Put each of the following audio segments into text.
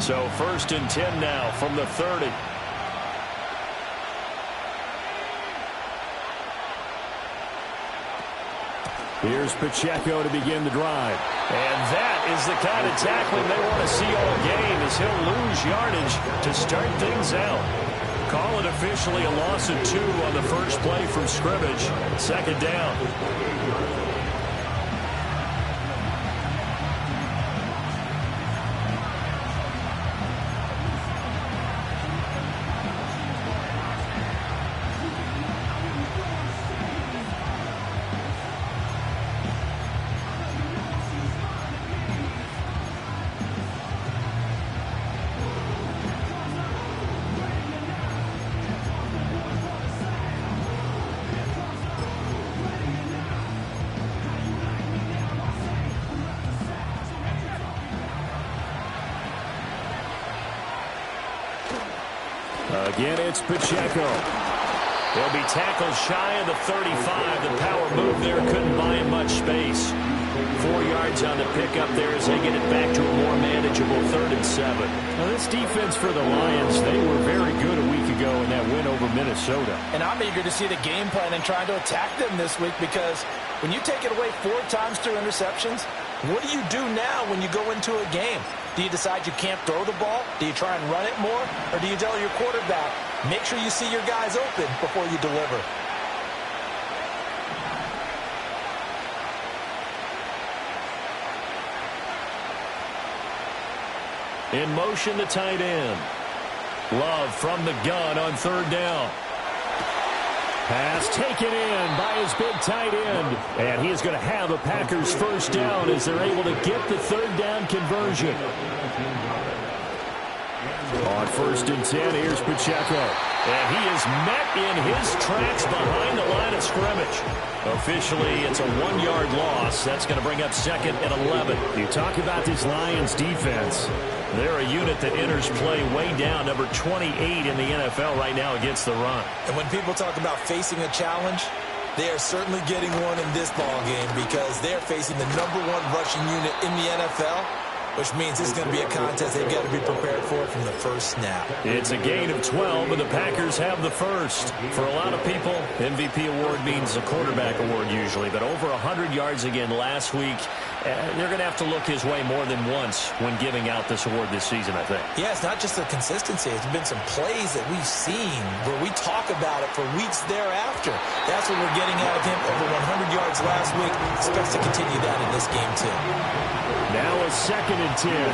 So 1st and 10 now from the 30. Here's Pacheco to begin the drive. And that is the kind of tackling they want to see all game, as he'll lose yardage to start things out. Call it officially a loss of 2 on the first play from scrimmage. 2nd down. Again, it's Pacheco. He'll be tackled shy of the 35. The power move there couldn't buy him much space. 4 yards on the pickup there as they get it back to a more manageable 3rd and 7. Now, this defense for the Lions, they were very good a week ago in that win over Minnesota. And I'm eager to see the game plan and trying to attack them this week, because when you take it away 4 times through interceptions, what do you do now when you go into a game? Do you decide you can't throw the ball? Do you try and run it more? Or do you tell your quarterback, make sure you see your guys open before you deliver? In motion, the tight end. Love from the gun on 3rd down. Pass taken in by his big tight end. And he is going to have a Packers 1st down as they're able to get the 3rd down conversion. On 1st and 10, here's Pacheco. And he is met in his tracks behind the line of scrimmage. Officially, it's a 1-yard loss. That's going to bring up 2nd and 11. You talk about this Lions defense. They're a unit that enters play way down, number 28 in the NFL right now against the run. And when people talk about facing a challenge, they are certainly getting one in this ball game, because they're facing the #1 rushing unit in the NFL, which means this is going to be a contest they've got to be prepared for from the first snap. It's a gain of 12, and the Packers have the first. For a lot of people, MVP award means a quarterback award usually, but over 100 yards again last week. They're going to have to look his way more than once when giving out this award this season, I think. Yeah, it's not just the consistency. It's been some plays that we've seen where we talk about it for weeks thereafter. That's what we're getting out of him. Over 100 yards last week. Expects to continue that in this game, too. Now a 2nd and 10.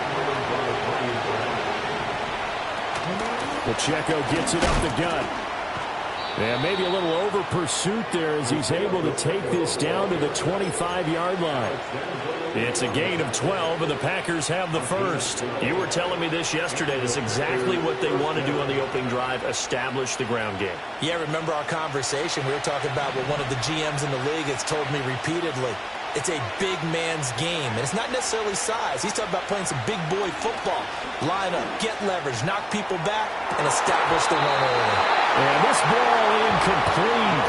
Pacheco gets it up the gut. And maybe a little over pursuit there as he's able to take this down to the 25-yard line. It's a gain of 12, and the Packers have the first. You were telling me this yesterday. That's exactly what they want to do on the opening drive, establish the ground game. Yeah, remember our conversation? We were talking about what one of the GMs in the league has told me repeatedly. It's a big man's game, and it's not necessarily size. He's talking about playing some big boy football. Line up, get leverage, knock people back, and establish the run early. And this ball incomplete.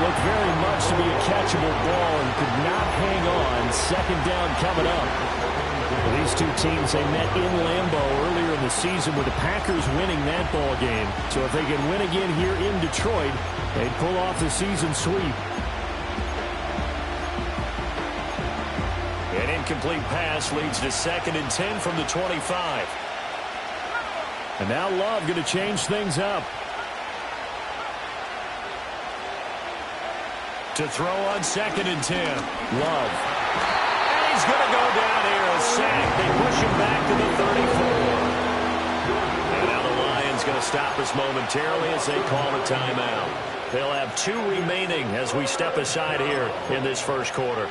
Looked very much to be a catchable ball and could not hang on. 2nd down coming up. These two teams, they met in Lambeau earlier in the season with the Packers winning that ball game. So if they can win again here in Detroit, they'd pull off the season sweep. An incomplete pass leads to 2nd and 10 from the 25. And now Love going to change things up. To throw on 2nd and 10. Love. And he's going to go down here. A sack. They push him back to the 34. And now the Lions going to stop us momentarily as they call a timeout. They'll have 2 remaining as we step aside here in this first quarter.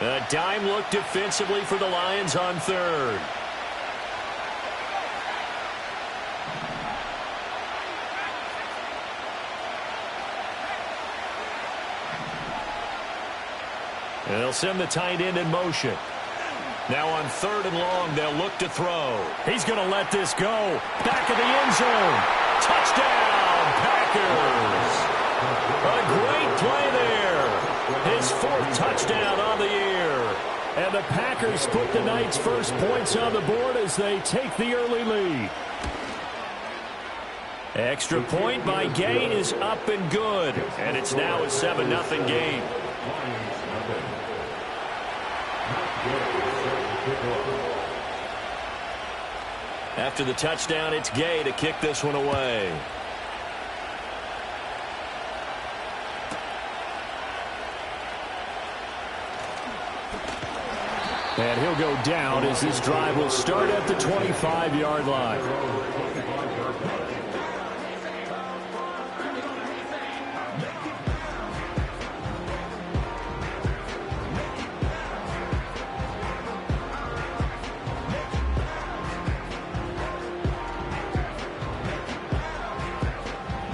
A dime look defensively for the Lions on 3rd. And they'll send the tight end in motion. Now on 3rd and long, they'll look to throw. He's going to let this go. Back of the end zone. Touchdown, Packers. A great play there. His 4th touchdown on the year. And the Packers put the night's first points on the board as they take the early lead. Extra point by Gay is up and good. And it's now a 7-0 game. After the touchdown, it's Gay to kick this one away. And he'll go down as this drive will start at the 25-yard line.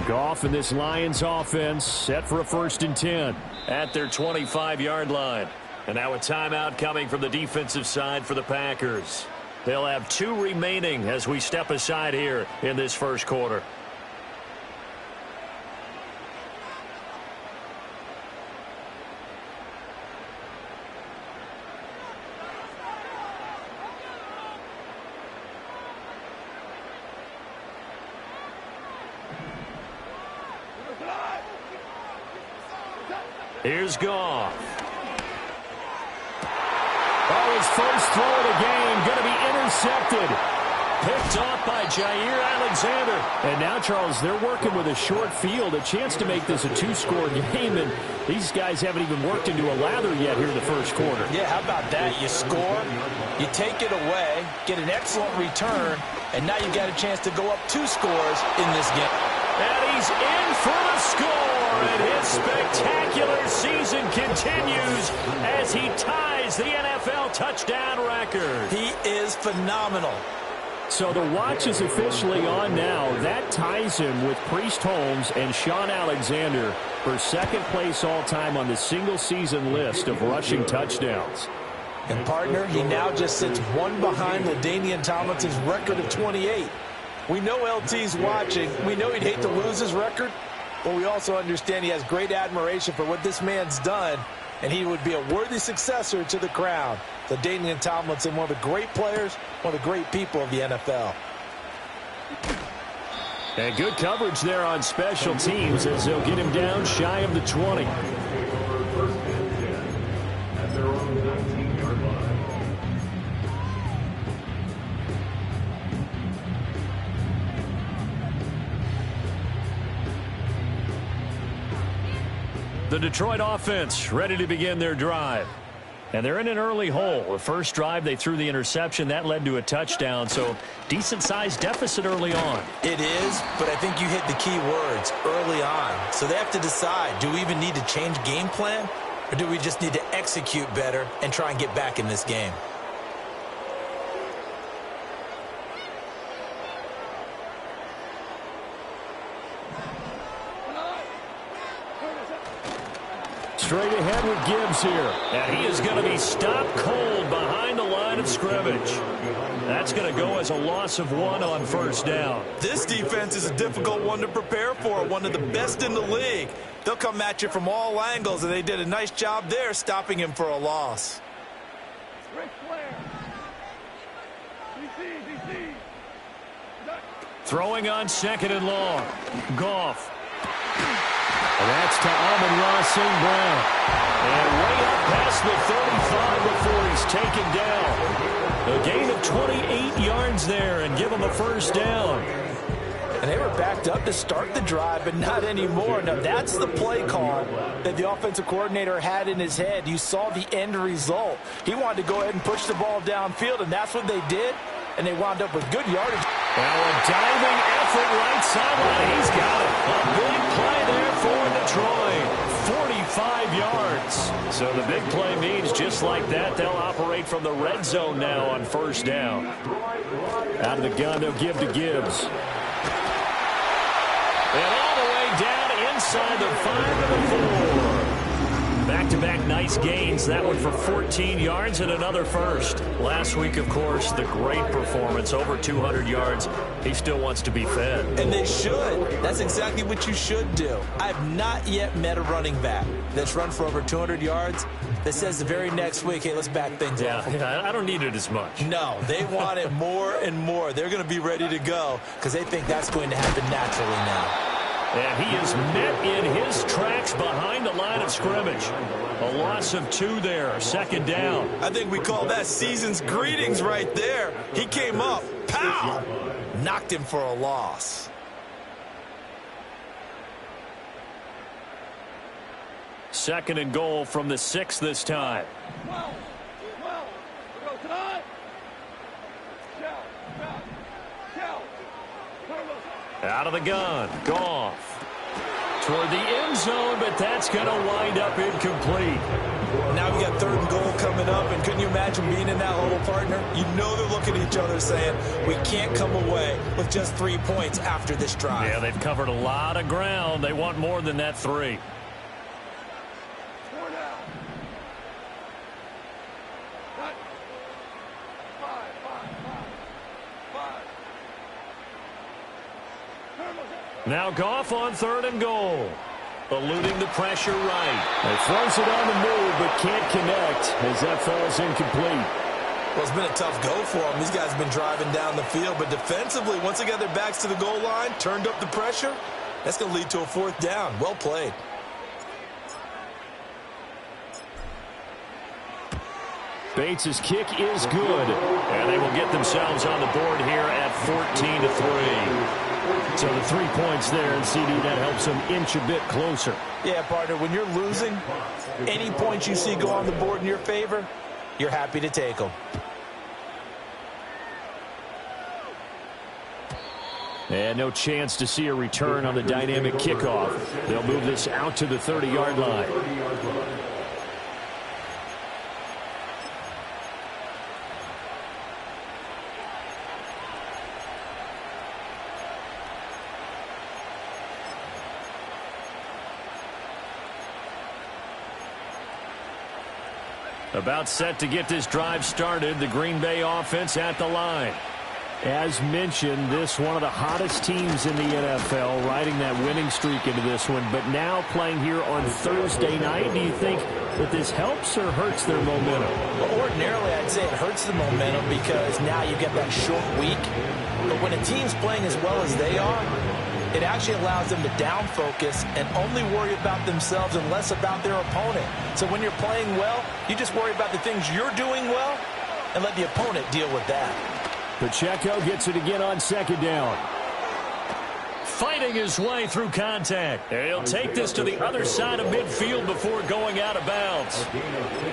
Goff and this Lions offense set for a 1st and 10. At their 25-yard line. And now a timeout coming from the defensive side for the Packers. They'll have 2 remaining as we step aside here in this first quarter. Here's Goff. Oh, his first throw of the game going to be intercepted. Picked off by Jair Alexander. And now, Charles, they're working with a short field, a chance to make this a 2-score game, and these guys haven't even worked into a lather yet here in the first quarter. Yeah, how about that? You score, you take it away, get an excellent return, and now you got a chance to go up 2 scores in this game. And he's in for the score, and his spectacular season continues as he ties the NFL touchdown record. He is phenomenal. So the watch is officially on now. That ties him with Priest Holmes and Sean Alexander for 2nd place all-time on the single-season list of rushing touchdowns. And, partner, he now just sits 1 behind LaDainian Tomlinson's record of 28. We know LT's watching. We know he'd hate to lose his record, but we also understand he has great admiration for what this man's done, and he would be a worthy successor to the crown. LaDainian Tomlinson, one of the great players, one of the great people of the NFL. And good coverage there on special teams as they'll get him down shy of the 20. The Detroit offense ready to begin their drive. And they're in an early hole. The first drive, they threw the interception. That led to a touchdown, so decent-sized deficit early on. It is, but I think you hit the key words, early on. So they have to decide, do we even need to change game plan, or do we just need to execute better and try and get back in this game? Straight ahead with Gibbs here. And he is going to be stopped cold behind the line of scrimmage. That's going to go as a loss of 1 on 1st down. This defense is a difficult one to prepare for, one of the best in the league. They'll come at you from all angles, and they did a nice job there stopping him for a loss. Throwing on 2nd and long. Goff. And that's to Amon-Ra St. Brown. And way up past the 35 before he's taken down. A gain of 28 yards there and give him a 1st down. And they were backed up to start the drive, but not anymore. Now, that's the play call that the offensive coordinator had in his head. You saw the end result. He wanted to go ahead and push the ball downfield, and that's what they did. And they wound up with good yardage. Well, a diving effort right sideline. He's got it. A big play there for Detroit. 45 yards. So the big play means just like that, they'll operate from the red zone now on 1st down. Out of the gun, they'll give to Gibbs. And all the way down inside the 5 to the 4. Back back-to-back nice gains. That one for 14 yards and another first. Last week, of course, the great performance, over 200 yards. He still wants to be fed. And they should. That's exactly what you should do. I've not yet met a running back that's run for over 200 yards that says the very next week, hey, let's back things off. Yeah, I don't need it as much. No, they want it more and more. They're going to be ready to go because they think that's going to happen naturally now. And he is met in his tracks behind the line of scrimmage. A loss of 2 there, second down. I think we call that season's greetings right there. He came up, pow, knocked him for a loss. Second and goal from the 6 this time. Out of the gun, Goff. Toward the end zone, but that's going to wind up incomplete. Now we got 3rd and goal coming up, and couldn't you imagine being in that huddle, partner? You know they're looking at each other saying, we can't come away with just 3 points after this drive. Yeah, they've covered a lot of ground. They want more than that 3. Now Goff on 3rd and goal. Eluding the pressure right. He throws it on the move, but can't connect as that falls incomplete. Well, it's been a tough go for them. These guys have been driving down the field, but defensively, once they got their backs to the goal line, turned up the pressure, that's going to lead to a 4th down. Well played. Bates' kick is good. And they will get themselves on the board here at 14-3. So the 3 points there, and CD, that helps them inch a bit closer. Yeah, partner, when you're losing, any points you see go on the board in your favor, you're happy to take them. And no chance to see a return on the dynamic kickoff. They'll move this out to the 30-yard line. About set to get this drive started. The Green Bay offense at the line. As mentioned, this one of the hottest teams in the NFL, riding that winning streak into this one, but now playing here on Thursday night. Do you think that this helps or hurts their momentum? Well, ordinarily, I'd say it hurts the momentum because now you get that short week. But when a team's playing as well as they are, it actually allows them to down focus and only worry about themselves and less about their opponent. So when you're playing well, you just worry about the things you're doing well and let the opponent deal with that. Pacheco gets it again on 2nd down. Fighting his way through contact. He'll take this to the other side of midfield before going out of bounds.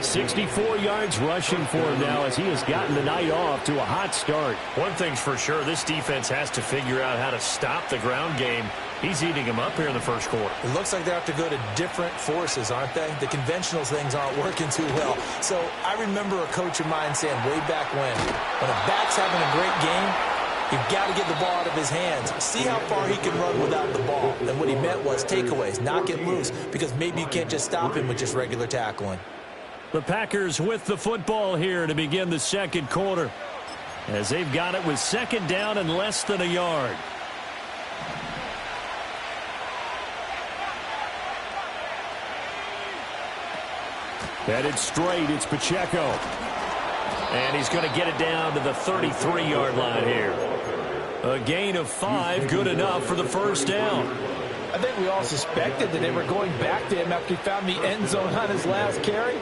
64 yards rushing for him now as he has gotten the night off to a hot start. One thing's for sure, this defense has to figure out how to stop the ground game. He's eating him up here in the first quarter. It looks like they have to go to different forces, aren't they? The conventional things aren't working too well. So I remember a coach of mine saying way back when a back's having a great game, you've got to get the ball out of his hands. See how far he can run without the ball. And what he meant was takeaways, knock it loose, because maybe you can't just stop him with just regular tackling. The Packers with the football here to begin the second quarter, as they've got it with 2nd down and less than a yard. Headed straight, it's Pacheco. And he's going to get it down to the 33-yard line here. A gain of 5, good enough for the first down. I think we all suspected that they were going back to him after he found the end zone on his last carry.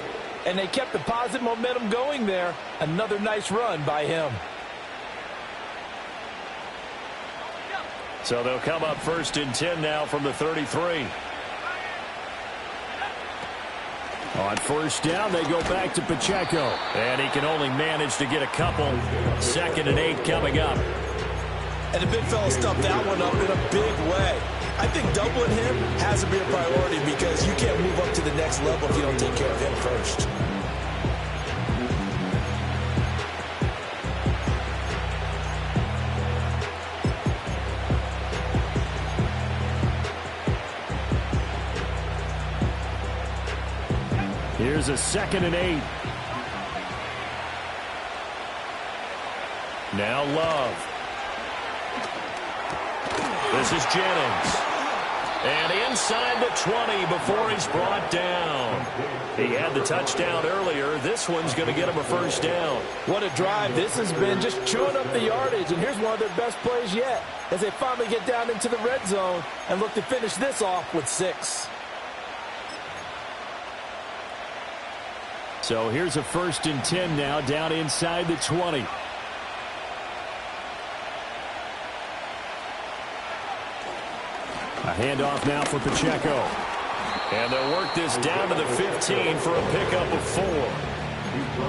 And they kept the positive momentum going there. Another nice run by him. So they'll come up 1st and 10 now from the 33. On 1st down, they go back to Pacheco. And he can only manage to get a couple. 2nd and 8 coming up. And the big fella stuffed that one up in a big way. I think doubling him has to be a priority because you can't move up to the next level if you don't take care of him first. is a 2nd and 8. Now Love. This is Jennings. And inside the 20 before he's brought down. He had the touchdown earlier. This one's going to get him a first down. What a drive this has been, just chewing up the yardage. And here's one of their best plays yet as they finally get down into the red zone and look to finish this off with 6. So here's a 1st and 10 now down inside the 20. A handoff now for Pacheco. And they'll work this down to the 15 for a pickup of 4.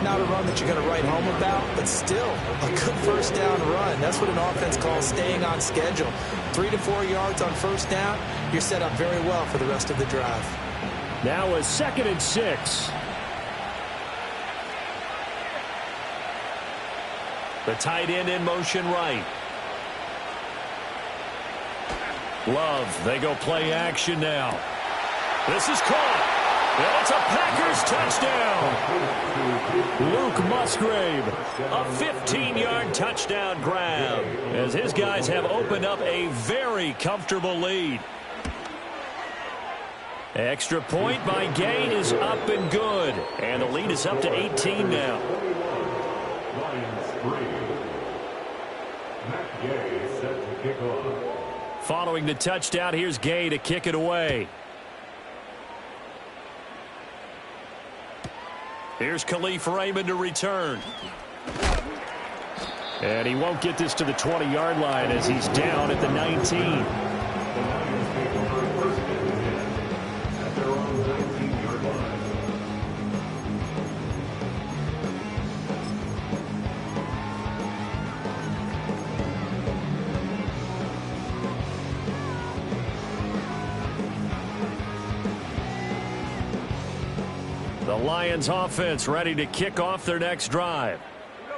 Not a run that you're going to write home about, but still a good first down run. That's what an offense calls staying on schedule. 3 to 4 yards on first down, you're set up very well for the rest of the drive. Now a 2nd and 6. The tight end in motion right. Love, they go play action now. This is caught. And it's a Packers touchdown. Luke Musgrave. A 15-yard touchdown grab as his guys have opened up a very comfortable lead. Extra point by Gay is up and good. And the lead is up to 18 now. Following the touchdown, here's Gay to kick it away. Here's Khalif Raymond to return. And he won't get this to the 20-yard line as he's down at the 19. The Lions offense ready to kick off their next drive.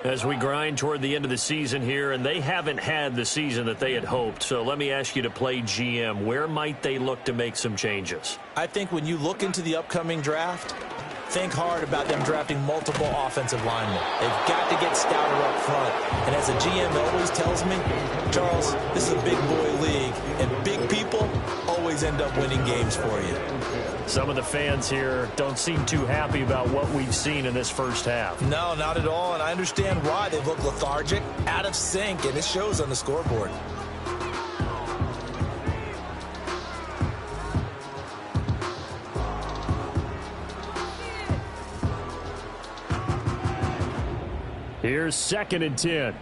As we grind toward the end of the season here, and they haven't had the season that they had hoped. So let me ask you to play GM. Where might they look to make some changes? I think when you look into the upcoming draft, think hard about them drafting multiple offensive linemen. They've got to get stouter up front. And as a GM always tells me, Charles, this is a big boy league, and big people always end up winning games for you. Some of the fans here don't seem too happy about what we've seen in this first half. No, not at all, and I understand why. They look lethargic, out of sync, and it shows on the scoreboard. Here's 2nd and 10.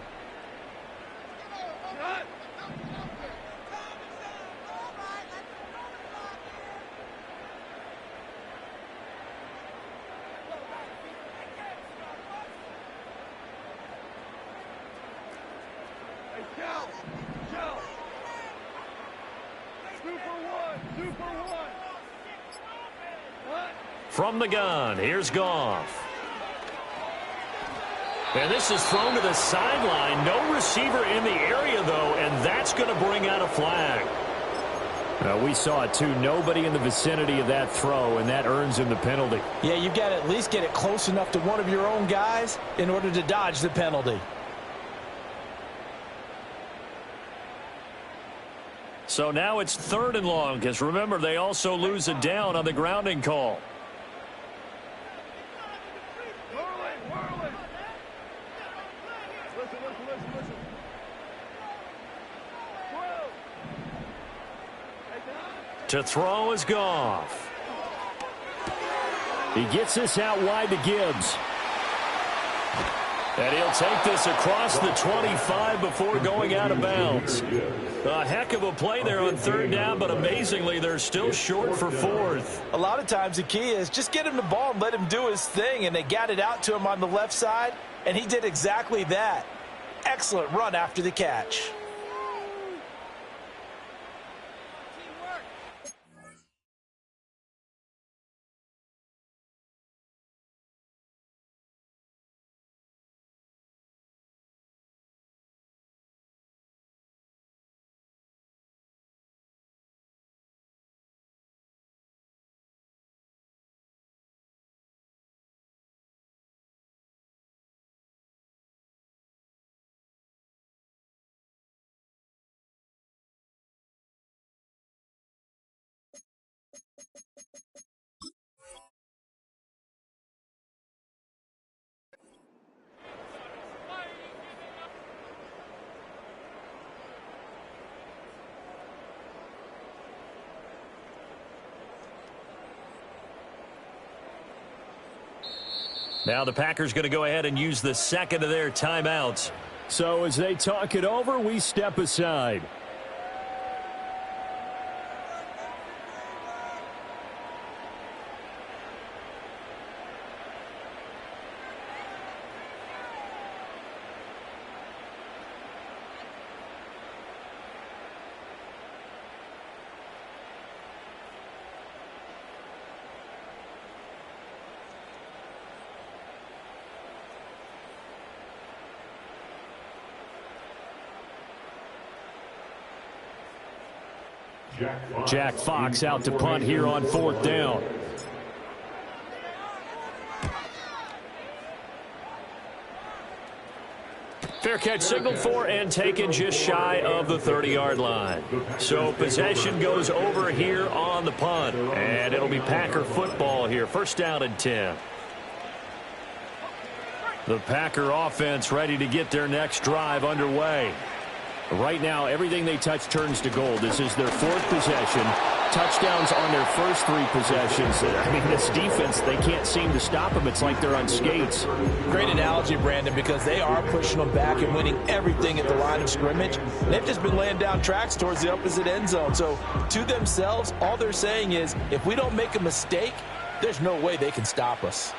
From the gun, here's Goff. And this is thrown to the sideline. No receiver in the area, though, and that's going to bring out a flag. We saw it, too. Nobody in the vicinity of that throw, and that earns him the penalty. Yeah, you've got to at least get it close enough to one of your own guys in order to dodge the penalty. So now it's 3rd and long, because remember, they also lose a down on the grounding call. To throw is Goff. He gets this out wide to Gibbs. And he'll take this across the 25 before going out of bounds. A heck of a play there on 3rd down, but amazingly, they're still short for 4th. A lot of times the key is just get him the ball and let him do his thing, and they got it out to him on the left side, and he did exactly that. Excellent run after the catch. Now the Packers going to go ahead and use the second of their timeouts. So as they talk it over, we step aside. Jack Fox out to punt here on 4th down. Fair catch signaled for and taken just shy of the 30-yard line. So possession goes over here on the punt. And it'll be Packer football here. 1st down and 10. The Packer offense ready to get their next drive underway. Right now, everything they touch turns to gold. This is their 4th possession. Touchdowns on their first 3 possessions. I mean, this defense, they can't seem to stop them. It's like they're on skates. Great analogy, Brandon, because they are pushing them back and winning everything at the line of scrimmage. They've just been laying down tracks towards the opposite end zone. So to themselves, all they're saying is, if we don't make a mistake, there's no way they can stop us.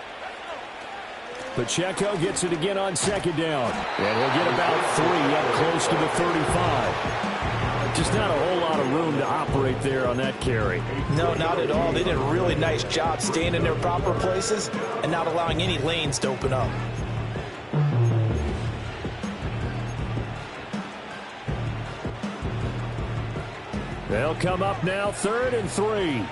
Pacheco gets it again on 2nd down. And he'll get about 3 up close to the 35. Just not a whole lot of room to operate there on that carry. No, not at all. They did a really nice job staying in their proper places and not allowing any lanes to open up. They'll come up now 3rd and 3.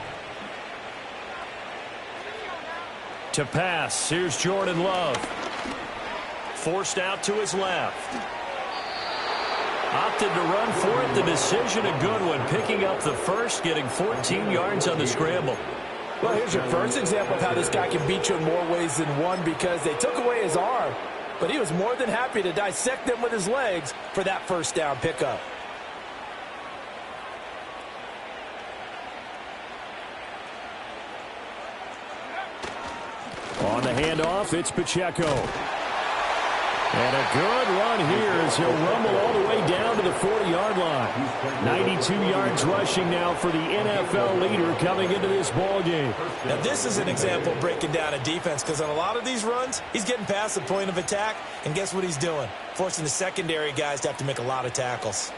To pass, here's Jordan Love. Forced out to his left. Opted to run for it. The decision a good one. Picking up the first, getting 14 yards on the scramble. Well, here's your first example of how this guy can beat you in more ways than one, because they took away his arm, but he was more than happy to dissect them with his legs for that 1st down pickup. On the handoff, it's Pacheco. And a good run here as he'll rumble all the way down to the 40-yard line. 92 yards rushing now for the NFL leader coming into this ball game. Now, this is an example of breaking down a defense, because on a lot of these runs, he's getting past the point of attack, and guess what he's doing? Forcing the secondary guys to have to make a lot of tackles.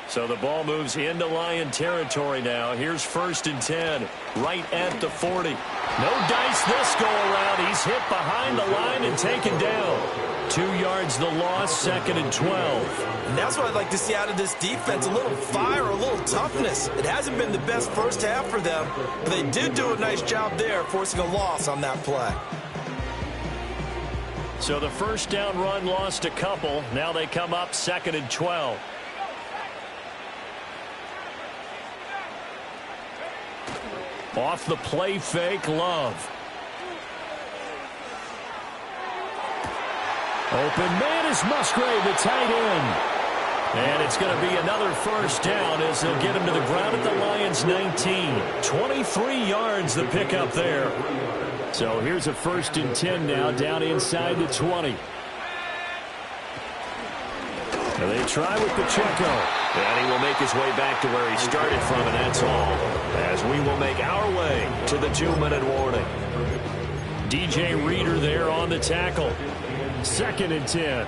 So the ball moves into Lion territory now. Here's 1st and 10, right at the 40. No dice this go around. He's hit behind the line and taken down. 2 yards the loss, 2nd and 12. And that's what I'd like to see out of this defense, a little fire, a little toughness. It hasn't been the best first half for them, but they did do a nice job there, forcing a loss on that play. So the 1st down run lost a couple. Now they come up 2nd and 12. Off the play fake, Love. Open man is Musgrave, the tight end. And it's going to be another 1st down as they'll get him to the ground at the Lions' 19. 23 yards the pickup there. So here's a 1st and 10 now, down inside the 20. And they try with Pacheco. And he will make his way back to where he started from, and that's all. As we will make our way to the 2-minute warning. DJ Reader there on the tackle. 2nd and 10.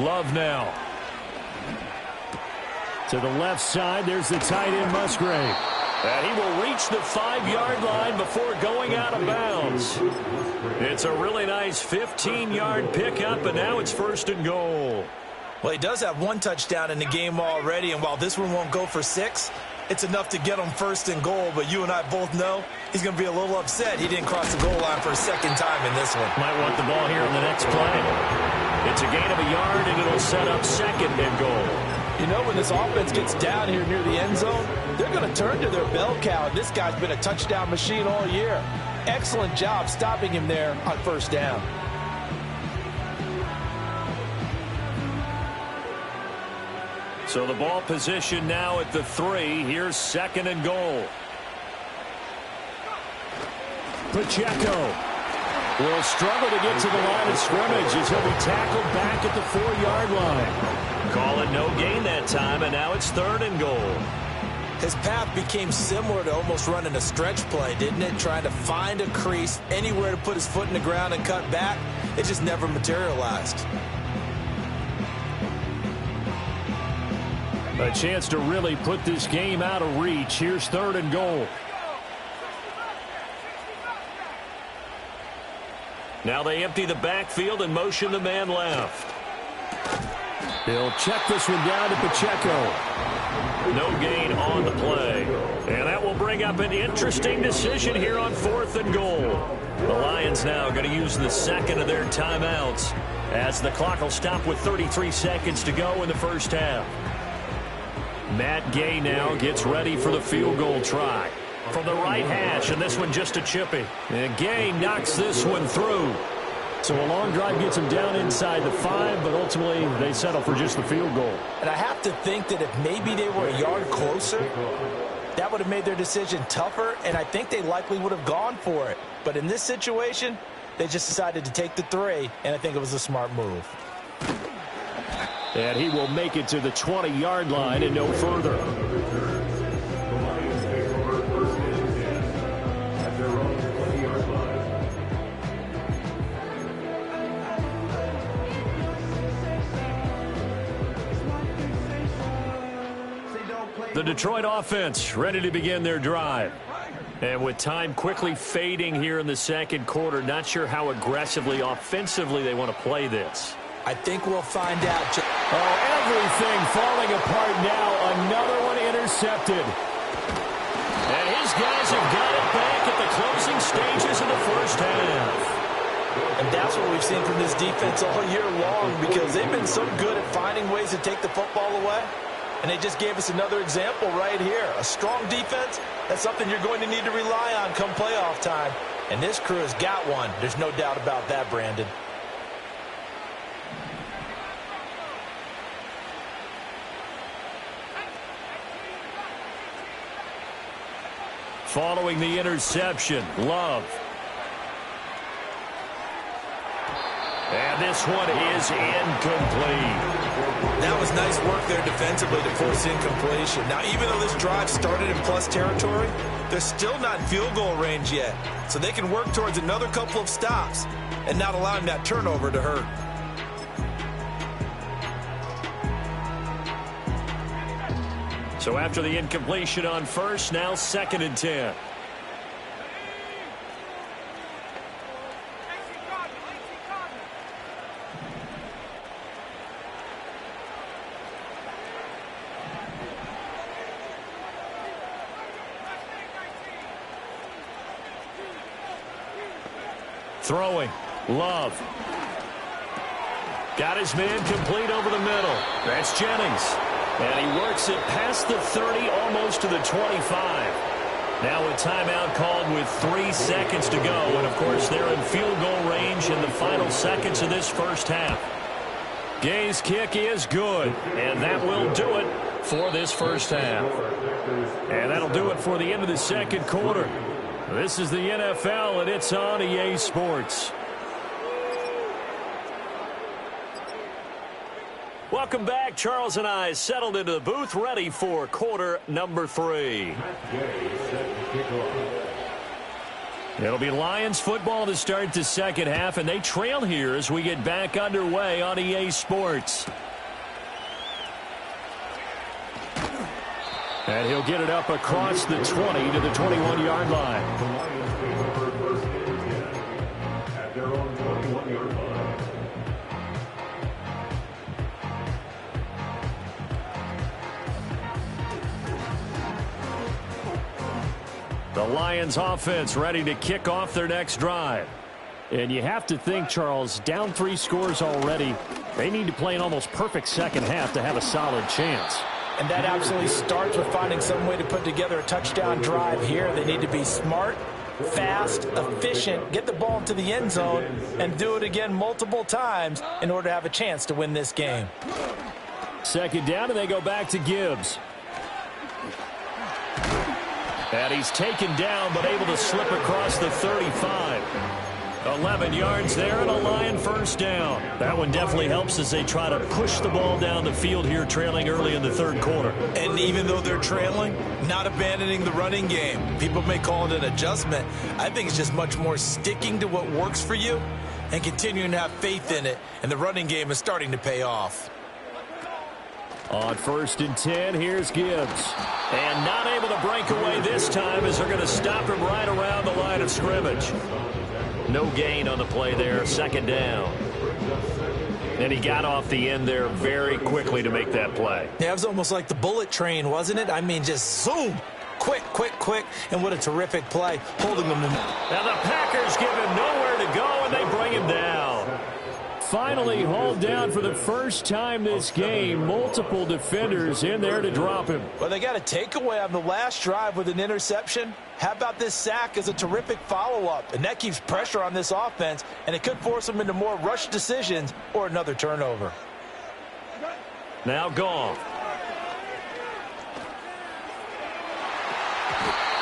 Love now. To the left side, there's the tight end, Musgrave. And he will reach the 5-yard line before going out of bounds. It's a really nice 15-yard pickup, and now it's 1st and goal. Well, he does have 1 touchdown in the game already, and while this one won't go for 6, it's enough to get him 1st and goal. But you and I both know he's going to be a little upset he didn't cross the goal line for a 2nd time in this one. Might want the ball here in the next play. It's a gain of a yard, and it'll set up 2nd and goal. You know, when this offense gets down here near the end zone, they're going to turn to their bell cow. This guy's been a touchdown machine all year. Excellent job stopping him there on 1st down. So the ball position now at the 3. Here's 2nd and goal. Pacheco will struggle to get to the line of scrimmage as he'll be tackled back at the 4-yard line. Call it no gain that time, and now it's 3rd and goal. His path became similar to almost running a stretch play, didn't it? Trying to find a crease, anywhere to put his foot in the ground and cut back. It just never materialized. A chance to really put this game out of reach. Here's 3rd and goal. Now they empty the backfield and motion the man left. He'll check this one down to Pacheco. No gain on the play. And that will bring up an interesting decision here on 4th and goal. The Lions now going to use the second of their timeouts as the clock will stop with 33 seconds to go in the first half. Matt Gay now gets ready for the field goal try. From the right hash, and this one just a chippy. And Gay knocks this one through. So a long drive gets them down inside the 5, but ultimately they settle for just the field goal. And I have to think that if maybe they were a yard closer, that would have made their decision tougher, and I think they likely would have gone for it. But in this situation, they just decided to take the 3, and I think it was a smart move. And he will make it to the 20-yard line and no further. The Detroit offense ready to begin their drive. And with time quickly fading here in the second quarter, not sure how aggressively, offensively they want to play this. I think we'll find out. Oh, everything falling apart now. Another one intercepted. And his guys have got it back at the closing stages of the first half. And that's what we've seen from this defense all year long, because they've been so good at finding ways to take the football away. And they just gave us another example right here. A strong defense, that's something you're going to need to rely on come playoff time. And this crew has got one. There's no doubt about that, Brandon. Following the interception, Love. And this one is incomplete. That was nice work there defensively to force incompletion. Now, even though this drive started in plus territory, they're still not in field goal range yet. So they can work towards another couple of stops and not allowing that turnover to hurt. So after the incompletion on first, now 2nd and 10. Throwing. Love. Got his man complete over the middle. That's Jennings. And he works it past the 30, almost to the 25. Now a timeout called with 3 seconds to go. And, of course, they're in field goal range in the final seconds of this first half. Gay's kick is good. And that will do it for this first half. And that'll do it for the end of the second quarter. This is the NFL, and it's on EA Sports. Welcome back. Charles and I settled into the booth, ready for quarter number 3. It'll be Lions football to start the second half, and they trail here as we get back underway on EA Sports. And he'll get it up across the 20 to the 21-yard line. The Lions offense ready to kick off their next drive. And you have to think, Charles, down 3 scores already. They need to play an almost perfect second half to have a solid chance. And that absolutely starts with finding some way to put together a touchdown drive here. They need to be smart, fast, efficient, get the ball into the end zone, and do it again multiple times in order to have a chance to win this game. Second down, and they go back to Gibbs. And he's taken down, but able to slip across the 35. 11 yards there and a Lion first down. That one definitely helps as they try to push the ball down the field here, trailing early in the third quarter. And even though they're trailing, not abandoning the running game. People may call it an adjustment. I think it's just much more sticking to what works for you and continuing to have faith in it. And the running game is starting to pay off. On 1st and 10, here's Gibbs. And not able to break away this time as they're going to stop him right around the line of scrimmage. No gain on the play there, 2nd down. And he got off the end there very quickly to make that play. Yeah, it was almost like the bullet train, wasn't it? I mean, just zoom. Quick, quick, quick. And what a terrific play, holding them. Now the Packers give him nowhere to go, and they bring him down. Finally hauled down for the first time this game. Multiple defenders in there to drop him. Well, they got a takeaway on the last drive with an interception. How about this sack as a terrific follow-up? And that keeps pressure on this offense, and it could force them into more rush decisions or another turnover. Now Goff.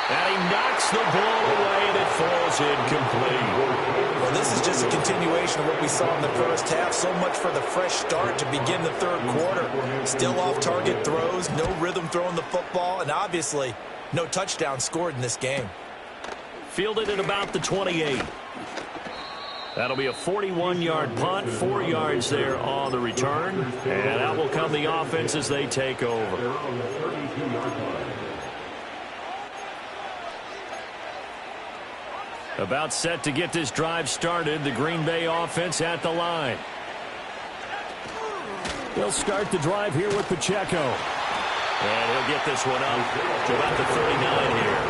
And he knocks the ball away, and it falls incomplete. Well, this is just a continuation of what we saw in the first half. So much for the fresh start to begin the third quarter. Still off-target throws, no rhythm throwing the football, and obviously no touchdown scored in this game. Fielded at about the 28. That'll be a 41-yard punt, 4 yards there on the return. And out will come the offense as they take over. About set to get this drive started. The Green Bay offense at the line. They'll start the drive here with Pacheco. And he'll get this one up to about the 39 here.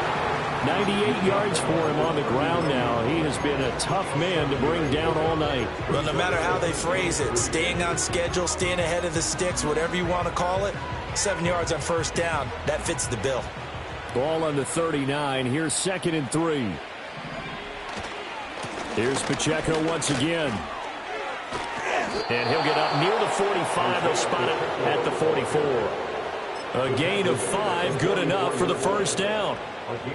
98 yards for him on the ground now. He has been a tough man to bring down all night. Well, no matter how they phrase it, staying on schedule, staying ahead of the sticks, whatever you want to call it, 7 yards on first down, that fits the bill. Ball on the 39. Here's 2nd and 3. Here's Pacheco once again. And he'll get up near the 45. They'll spot it at the 44. A gain of 5, good enough for the first down.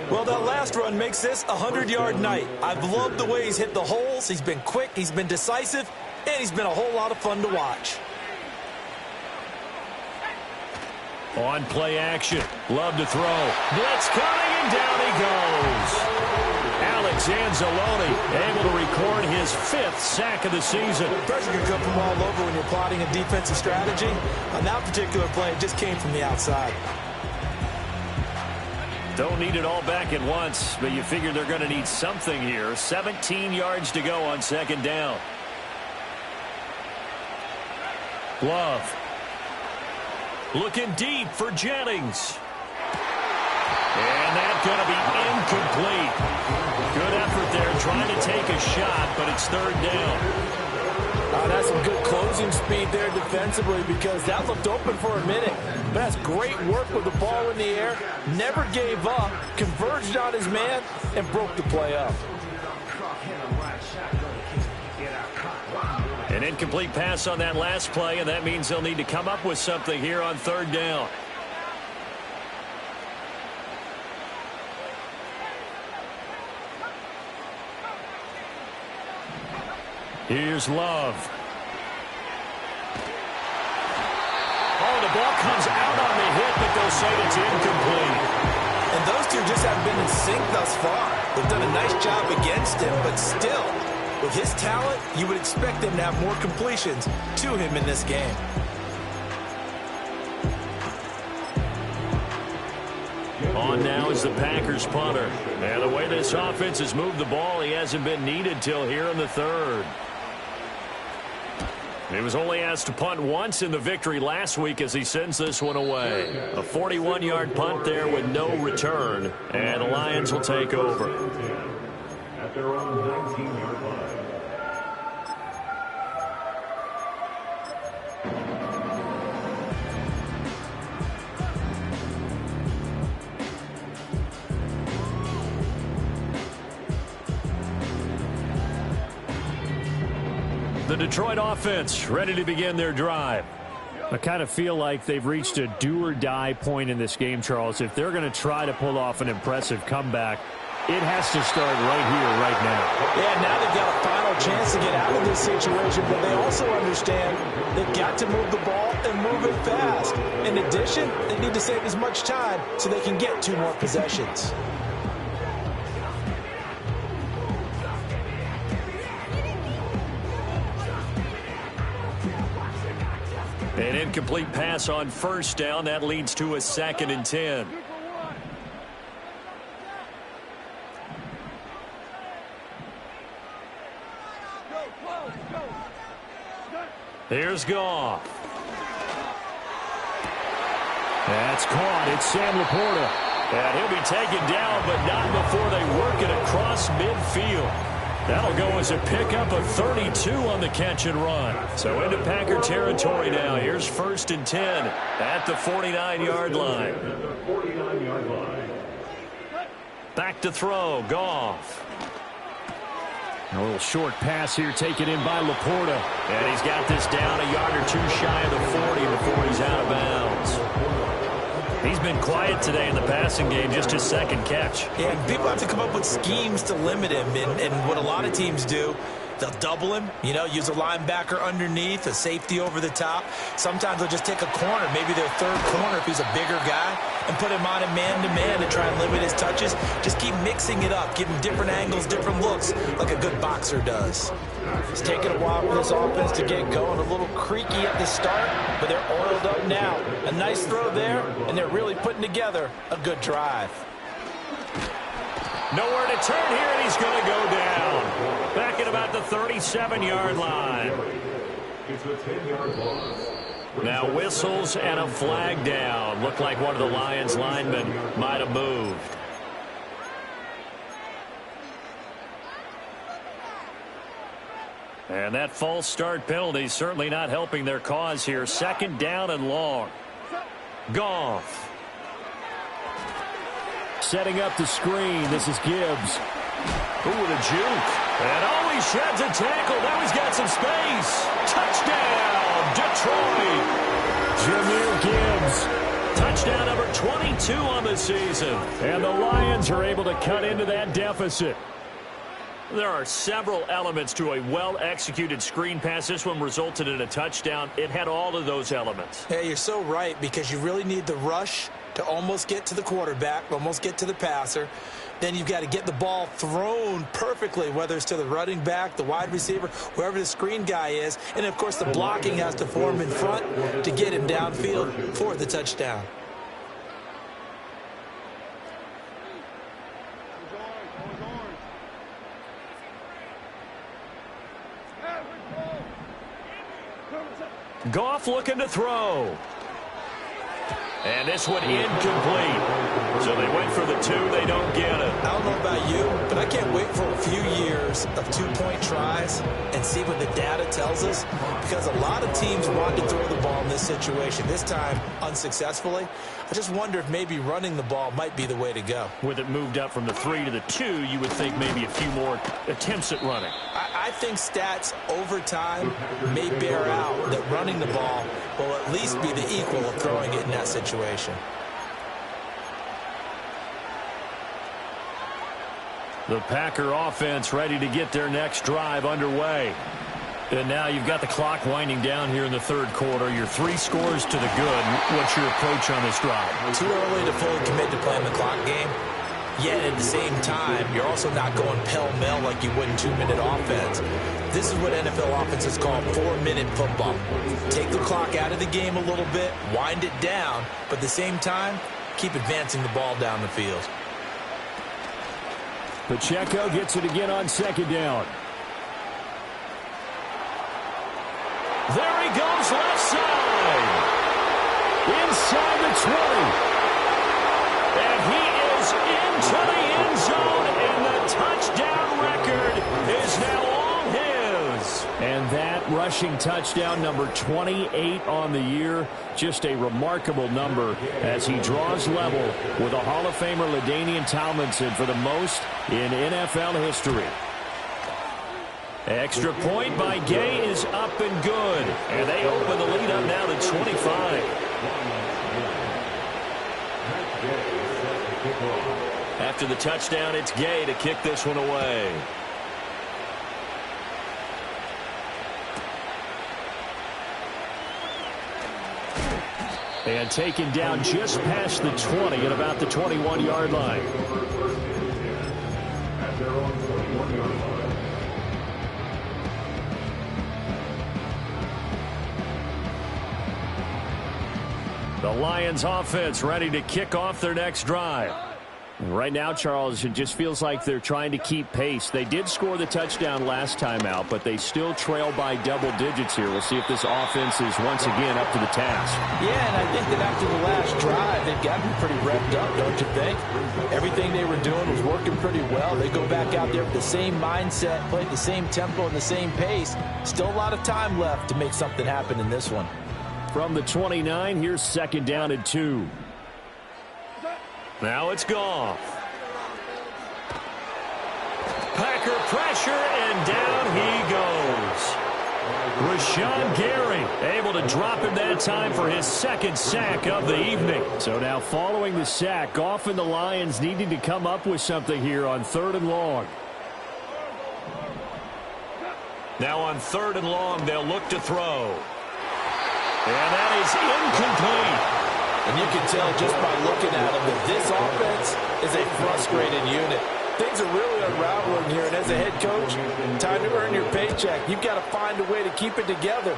Well, that last run makes this a 100-yard night. I've loved the way he's hit the holes. He's been quick, he's been decisive, and he's been a whole lot of fun to watch. On play action. Love to throw. Blitz coming, and down he goes. Alex Anzalone able to record his 5th sack of the season. Pressure can come from all over when you're plotting a defensive strategy. On that particular play, it just came from the outside. Don't need it all back at once, but you figure they're going to need something here. 17 yards to go on 2nd down. Love. Looking deep for Jennings. And that's going to be incomplete. Good effort there, trying to take a shot, but it's 3rd down. That's some good closing speed there defensively because that looked open for a minute. But that's great work with the ball in the air. Never gave up, converged on his man, and broke the play up. An incomplete pass on that last play, and that means they'll need to come up with something here on 3rd down. Here's Love. Oh, the ball comes out on the hit, but they'll say it's incomplete. And those two just haven't been in sync thus far. They've done a nice job against him, but still, with his talent, you would expect them to have more completions to him in this game. On now is the Packers punter. And the way this offense has moved the ball, he hasn't been needed till here in the 3rd. He was only asked to punt once in the victory last week as he sends this one away. A 41-yard punt there with no return. And the Lions will take over. At their own 19-yard line. The Detroit offense ready to begin their drive. I kind of feel like they've reached a do-or-die point in this game, Charles. If they're going to try to pull off an impressive comeback, it has to start right here, right now. Yeah, now they've got a final chance to get out of this situation, but they also understand they've got to move the ball and move it fast. In addition, they need to save as much time so they can get 2 more possessions. An incomplete pass on first down. That leads to a 2nd and 10. Here's Goff. That's caught. It's Sam Laporta. And he'll be taken down, but not before they work it across midfield. That'll go as a pickup of 32 on the catch and run. So into Packer territory now. Here's 1st and 10 at the 49-yard line. Back to throw. Goff. A little short pass here taken in by Laporta. And he's got this down a yard or 2 shy of the 40 before he's out of bounds. He's been quiet today in the passing game, just his 2nd catch. Yeah, and people have to come up with schemes to limit him. And what a lot of teams do, they'll double him, use a linebacker underneath, a safety over the top. Sometimes they'll just take a corner, maybe their 3rd corner if he's a bigger guy, and put him on a man-to-man to try and limit his touches. Just keep mixing it up, give him different angles, different looks, like a good boxer does. It's taken a while for this offense to get going. A little creaky at the start, but they're oiled up now. A nice throw there, and they're really putting together a good drive. Nowhere to turn here, and he's going to go down. Back at about the 37-yard line. Now whistles and a flag down. Looked like one of the Lions linemen might have moved. And that false start penalty certainly not helping their cause here. 2nd down and long. Goff. Setting up the screen. This is Gibbs. Ooh, with a juke. And oh, he sheds a tackle. Now he's got some space. Touchdown, Detroit. Jahmyr Gibbs. Touchdown number 22 on the season. And the Lions are able to cut into that deficit. There are several elements to a well-executed screen pass. This one resulted in a touchdown. It had all of those elements. Yeah, you're so right, because you really need the rush to almost get to the quarterback, almost get to the passer. Then you've got to get the ball thrown perfectly, whether it's to the running back, the wide receiver, wherever the screen guy is. And, of course, the blocking has to form in front to get him downfield for the touchdown. Goff looking to throw. And this one incomplete. So they went for the 2. They don't get it. I don't know about you, but I can't wait for a few years of 2-point tries and see what the data tells us, because a lot of teams want to throw the ball in this situation, this time unsuccessfully. I just wonder if maybe running the ball might be the way to go. With it moved up from the 3 to the 2, you would think maybe a few more attempts at running. I think stats over time may bear out that running the ball will at least be the equal of throwing it in that situation. The Packer offense ready to get their next drive underway. And now you've got the clock winding down here in the 3rd quarter. Your 3 scores to the good. What's your approach on this drive? Too early to fully commit to playing the clock game. Yet at the same time, you're also not going pell-mell like you would in 2-minute offense. This is what NFL offenses call 4-minute football. Take the clock out of the game a little bit, wind it down, but at the same time, keep advancing the ball down the field. Pacheco gets it again on 2nd down. There he goes, left side. Inside the 20. And he is into the end zone, and the touchdown record is now all his. And that rushing touchdown, number 28 on the year, just a remarkable number as he draws level with a Hall of Famer LaDainian Tomlinson for the most in NFL history. Extra point by Gay is up and good. And they open the lead up now to 25. After the touchdown, it's Gay to kick this one away. And taken down just past the 20 at about the 21-yard line. The Lions offense ready to kick off their next drive. Right now, Charles, it just feels like they're trying to keep pace. They did score the touchdown last time out, but they still trail by double digits here. We'll see if this offense is once again up to the task. Yeah, and I think that after the last drive, they've got to be pretty revved up, don't you think? Everything they were doing was working pretty well. They go back out there with the same mindset, play at the same tempo and the same pace. Still a lot of time left to make something happen in this one. From the 29, here's second down and 2. Now it's Goff. Packer pressure, and down he goes. Rashawn Gary able to drop him that time for his second sack of the evening. So now following the sack, Goff and the Lions needing to come up with something here on 3rd and long. Now on 3rd and long, they'll look to throw. And that is incomplete. And you can tell just by looking at them that this offense is a frustrated unit. Things are really unraveling here, and as a head coach, time to earn your paycheck. You've got to find a way to keep it together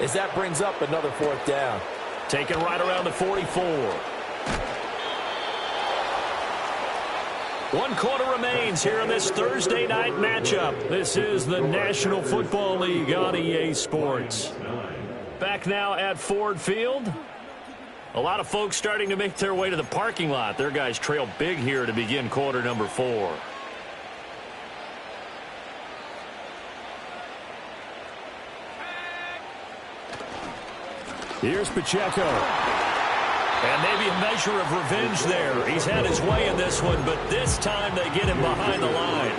as that brings up another 4th down. Taken right around the 44. 1 quarter remains here in this Thursday night matchup. This is the National Football League on EA Sports. Back now at Ford Field. A lot of folks starting to make their way to the parking lot. Their guys trail big here to begin quarter number 4. Here's Pacheco. And maybe a measure of revenge there. He's had his way in this one, but this time they get him behind the line.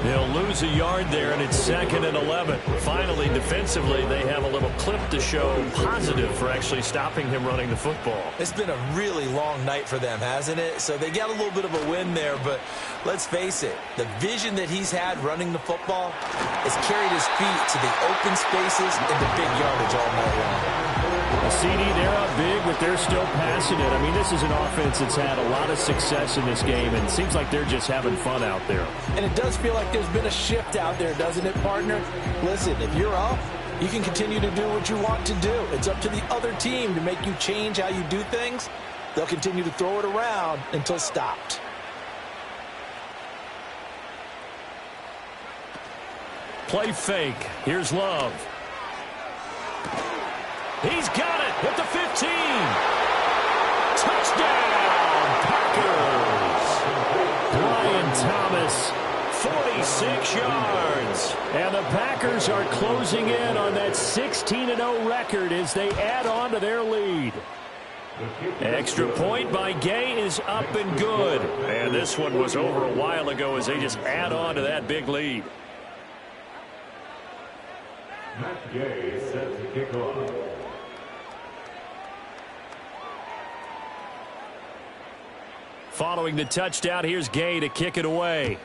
They'll lose a yard there, and it's 2nd and 11. Finally, defensively, they have a little clip to show positive for actually stopping him running the football. It's been a really long night for them, hasn't it? So they got a little bit of a win there, but let's face it, the vision that he's had running the football has carried his feet to the open spaces and the big yardage all night long. A CD, they're up big, but they're still passing it. I mean, this is an offense that's had a lot of success in this game, and it seems like they're just having fun out there. And it does feel like there's been a shift out there, doesn't it, partner? Listen, if you're up, you can continue to do what you want to do. It's up to the other team to make you change how you do things. They'll continue to throw it around until stopped. Play fake. Here's Love. He's got it at the 15. Touchdown, Packers. Brian Thomas, 46 yards. And the Packers are closing in on that 16-0 record as they add on to their lead. Extra point by Gay is up and good. And this one was over a while ago as they just add on to that big lead. Matt Gay set to kick off. Following the touchdown, here's Gay to kick it away.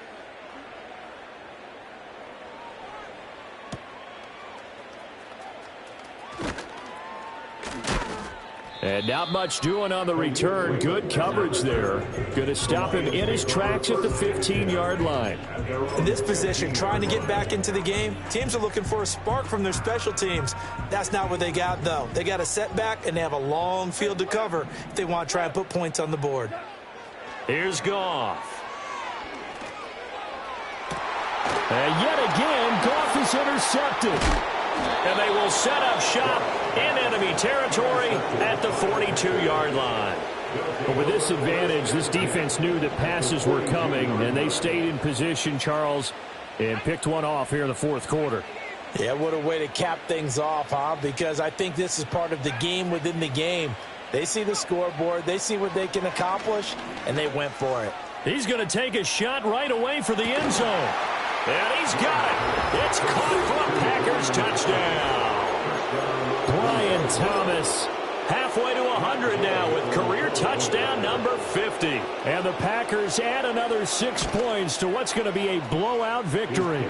And not much doing on the return. Good coverage there. Going to stop him in his tracks at the 15-yard line. In this position, trying to get back into the game, teams are looking for a spark from their special teams. That's not what they got, though. They got a setback, and they have a long field to cover if they want to try and put points on the board. Here's Goff. And yet again, Goff is intercepted. And they will set up shop in enemy territory at the 42-yard line. But with this advantage, this defense knew that passes were coming, and they stayed in position, Charles, and picked one off here in the 4th quarter. Yeah, what a way to cap things off, huh? Because I think this is part of the game within the game. They see the scoreboard, they see what they can accomplish, and they went for it. He's going to take a shot right away for the end zone. And he's got it. It's caught for a Packers touchdown. Brian Thomas. Halfway to 100 now with career touchdown number 50. And the Packers add another 6 points to what's going to be a blowout victory.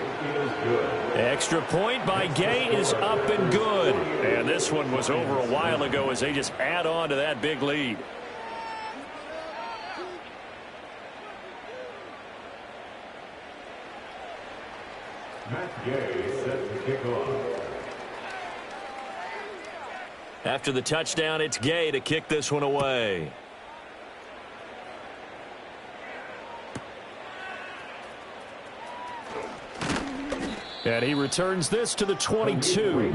Extra point by Gay is up and good. And this one was over a while ago as they just add on to that big lead. Matt Gay set to kick off. After the touchdown, it's Gay to kick this one away. And he returns this to the 22.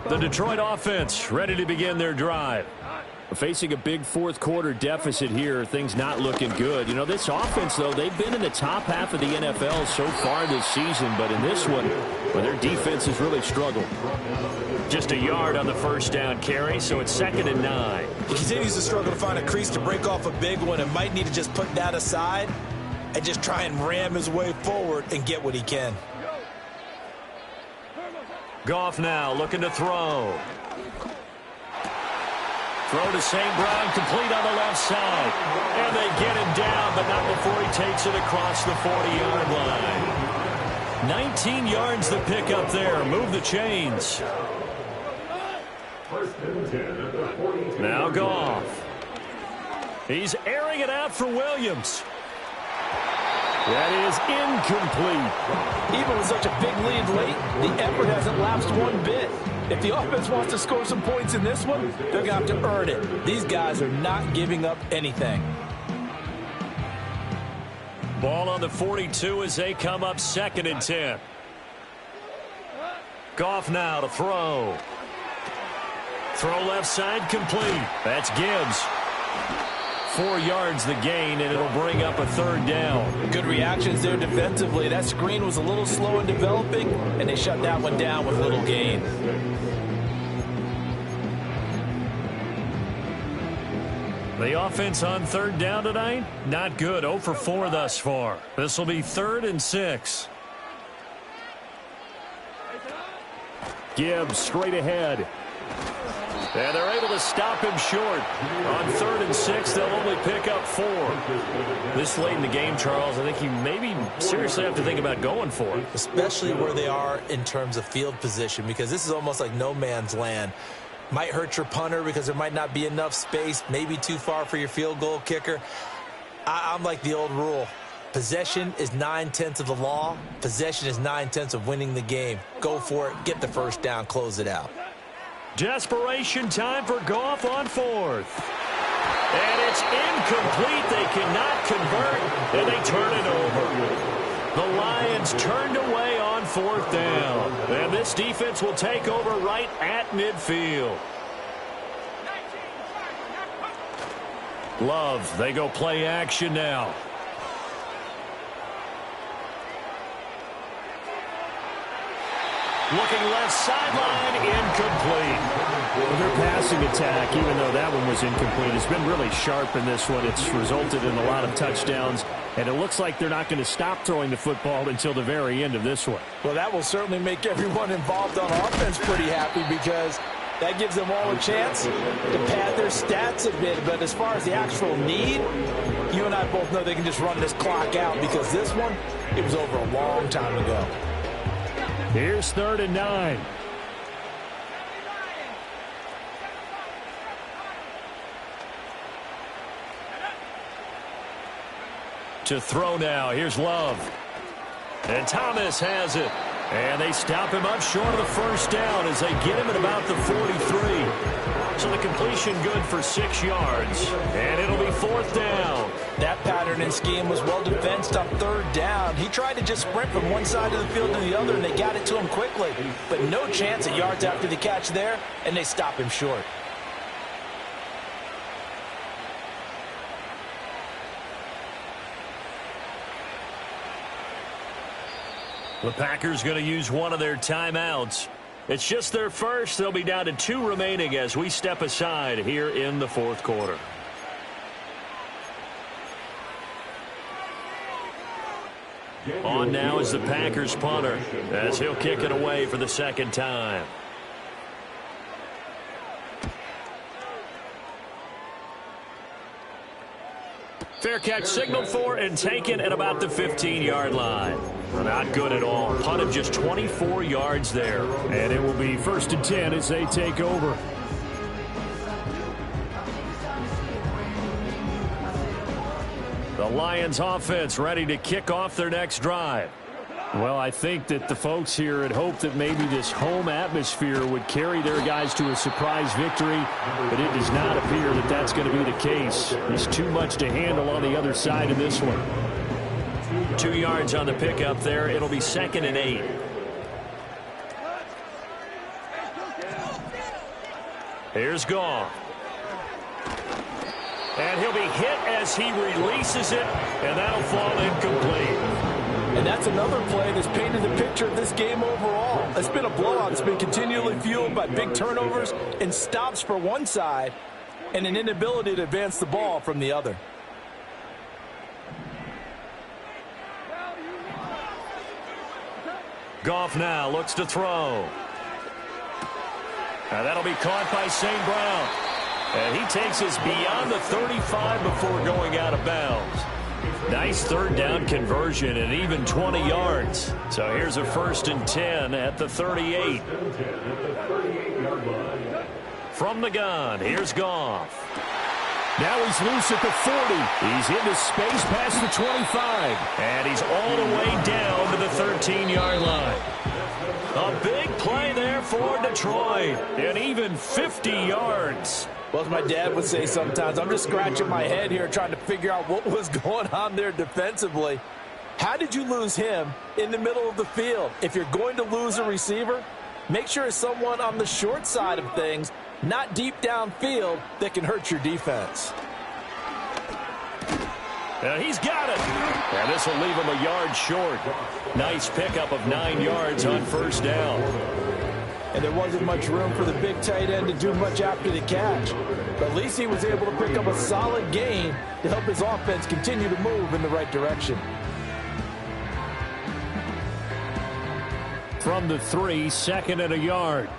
The Detroit offense ready to begin their drive. Facing a big fourth-quarter deficit here, things not looking good. You know, this offense, though, they've been in the top half of the NFL so far this season, but in this one, well, their defense has really struggled. Just a yard on the first down carry, so it's 2nd and 9. He continues to struggle to find a crease to break off a big one and might need to just put that aside and just try and ram his way forward and get what he can. Goff now looking to throw. Throw to St. Brown, complete on the left side. And they get him down, but not before he takes it across the 40-yard line. 19 yards to pick up there. Move the chains. Now Goff. He's airing it out for Williams. That is incomplete. Even with such a big lead late, the effort hasn't lapsed one bit. If the offense wants to score some points in this one, they're going to have to earn it. These guys are not giving up anything. Ball on the 42 as they come up 2nd and 10. Goff now to throw. Throw left side complete. That's Gibbs. 4 yards the gain, and it'll bring up a 3rd down. Good reactions there defensively. That screen was a little slow in developing, and they shut that one down with little gain. The offense on 3rd down tonight, not good. 0 for 4 thus far. This will be 3rd and 6. Gibbs straight ahead. And they're able to stop him short. On 3rd and 6, they'll only pick up 4. This late in the game, Charles, I think you maybe seriously have to think about going for it. Especially where they are in terms of field position, because this is almost like no man's land. Might hurt your punter because there might not be enough space, maybe too far for your field goal kicker. I'm like the old rule. Possession is 9/10 of the law. Possession is 9/10 of winning the game. Go for it. Get the first down. Close it out. Desperation time for Goff on 4th. And it's incomplete. They cannot convert, and they turn it over. The Lions turned away on 4th down. And this defense will take over right at midfield. Love, they go play action now. Looking left sideline, incomplete. Well, their passing attack, even though that one was incomplete, has been really sharp in this one. It's resulted in a lot of touchdowns, and it looks like they're not going to stop throwing the football until the very end of this one. Well, that will certainly make everyone involved on offense pretty happy, because that gives them all a chance to pad their stats a bit. But as far as the actual need, you and I both know they can just run this clock out, because this one, it was over a long time ago. Here's 3rd and 9. To throw now. Here's Love. And Thomas has it. And they stop him up short of the first down as they get him at about the 43. So the completion good for 6 yards. And it'll be 4th down. That pattern and scheme was well defensed on 3rd down. He tried to just sprint from one side of the field to the other, and they got it to him quickly. But no chance at yards after the catch there, and they stop him short. The Packers going to use one of their timeouts. It's just their first. They'll be down to 2 remaining as we step aside here in the fourth quarter. On now is the Packers punter as he'll kick it away for the second time. Fair catch signaled for and taken at about the 15-yard line. Not good at all. Punt of just 24 yards there. And it will be 1st and 10 as they take over. The Lions offense ready to kick off their next drive. Well, I think that the folks here had hoped that maybe this home atmosphere would carry their guys to a surprise victory, but it does not appear that that's going to be the case. There's too much to handle on the other side of this one. 2 yards on the pickup there. It'll be 2nd and 8. Here's Goff. And he'll be hit as he releases it, and that'll fall incomplete. And that's another play that's painted the picture of this game overall. It's been a blowout. It's been continually fueled by big turnovers and stops for one side and an inability to advance the ball from the other. Goff now looks to throw. And that'll be caught by St. Brown. And he takes us beyond the 35 before going out of bounds. Nice 3rd down conversion and even 20 yards. So here's a 1st and 10 at the 38. From the gun, here's Goff. Now he's loose at the 40. He's into space past the 25. And he's all the way down to the 13-yard line. A big play there for Detroit. And even 50 yards. Well, as my dad would say sometimes, I'm just scratching my head here trying to figure out what was going on there defensively. How did you lose him in the middle of the field? If you're going to lose a receiver, make sure it's someone on the short side of things, not deep downfield, that can hurt your defense. And he's got it. And this will leave him a yard short. Nice pickup of 9 yards on 1st down. And there wasn't much room for the big tight end to do much after the catch. But at least he was able to pick up a solid gain to help his offense continue to move in the right direction. From the 3, 2nd and a yard.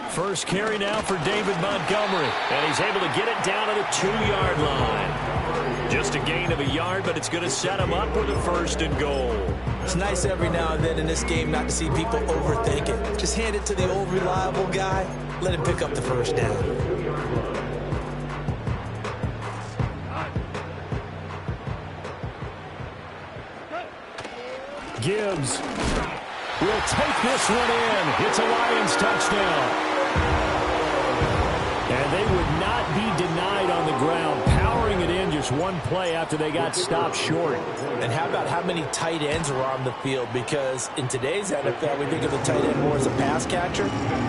First carry now for David Montgomery. And he's able to get it down to the 2-yard line. Just a gain of a yard, but it's going to set him up with a 1st and goal. It's nice every now and then in this game not to see people overthink it. Just hand it to the old reliable guy. Let him pick up the 1st down. Gibbs will take this one in. It's a Lions touchdown. And they would not be denied on the ground, powering it in just one play after they got stopped short. And how about how many tight ends are on the field? Because in today's NFL, we think of the tight end more as a pass catcher.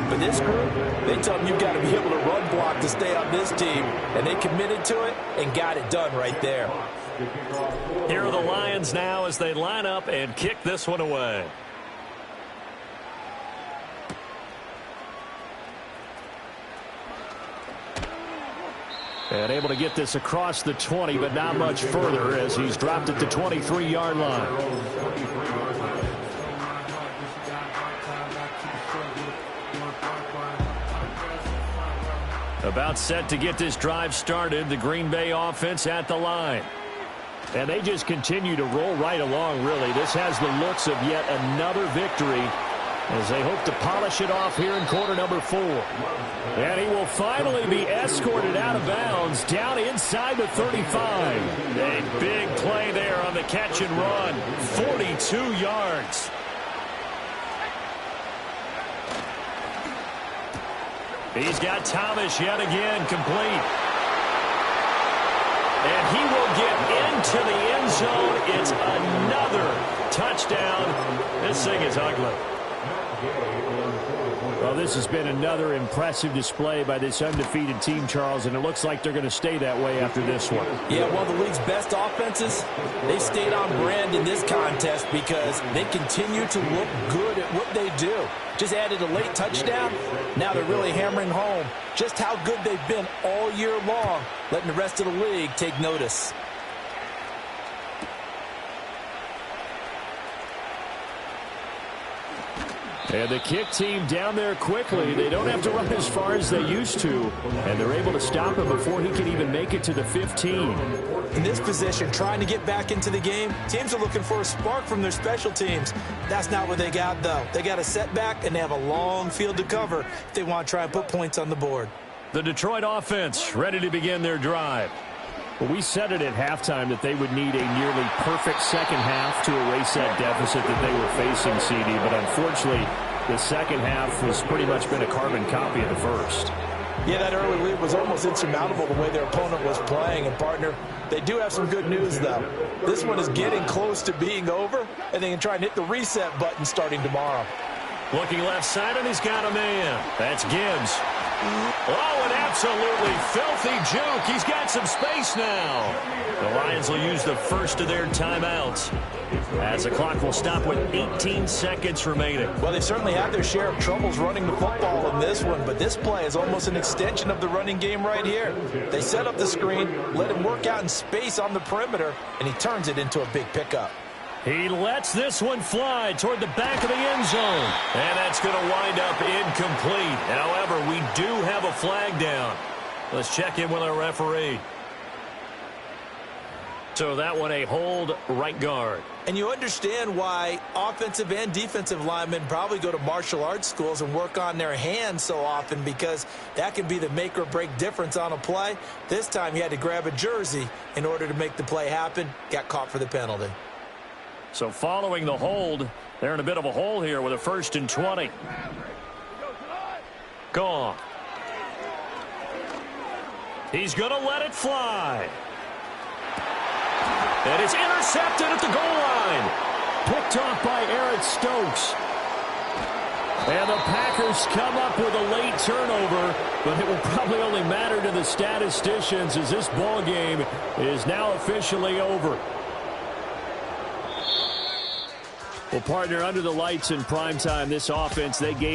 For this group, they tell them you've got to be able to run block to stay on this team. And they committed to it and got it done right there. Here are the Lions now as they line up and kick this one away. And able to get this across the 20, but not much further as he's dropped at the 23-yard line. About set to get this drive started, the Green Bay offense at the line. And they just continue to roll right along, really. This has the looks of yet another victory as they hope to polish it off here in quarter number 4. And he will finally be escorted out of bounds down inside the 35. A big play there on the catch and run. 42 yards. He's got Thomas yet again complete. And he will get into the end zone. It's another touchdown. This thing is ugly. Well, this has been another impressive display by this undefeated team, Charles, and it looks like they're going to stay that way after this one. Yeah, one of the league's best offenses, they stayed on brand in this contest because they continue to look good at what they do. Just added a late touchdown. Now they're really hammering home just how good they've been all year long, letting the rest of the league take notice. And the kick team down there quickly. They don't have to run as far as they used to, and they're able to stop him before he can even make it to the 15. In this position, trying to get back into the game, teams are looking for a spark from their special teams. That's not what they got, though. They got a setback, and they have a long field to cover if they want to try and put points on the board. The Detroit offense ready to begin their drive. Well, we said it at halftime that they would need a nearly perfect second half to erase that deficit that they were facing, CD. But unfortunately, the second half has pretty much been a carbon copy of the first. Yeah, that early lead was almost insurmountable the way their opponent was playing. And, partner, they do have some good news, though. This one is getting close to being over, and they can try and hit the reset button starting tomorrow. Looking left side, and he's got a man. That's Gibbs. Oh, an absolutely filthy juke. He's got some space now. The Lions will use the first of their timeouts as the clock will stop with 18 seconds remaining. Well, they certainly had their share of troubles running the football in this one, but this play is almost an extension of the running game right here. They set up the screen, let him work out in space on the perimeter, and he turns it into a big pickup. He lets this one fly toward the back of the end zone. And that's going to wind up incomplete. However, we do have a flag down. Let's check in with our referee. So that one a hold right guard. And you understand why offensive and defensive linemen probably go to martial arts schools and work on their hands so often, because that can be the make or break difference on a play. This time he had to grab a jersey in order to make the play happen. Got caught for the penalty. So following the hold, they're in a bit of a hole here with a 1st and 20. Gone. He's going to let it fly. And it's intercepted at the goal line. Picked off by Eric Stokes. And the Packers come up with a late turnover, but it will probably only matter to the statisticians as this ball game is now officially over. Well, partner, under the lights in primetime, this offense, they gave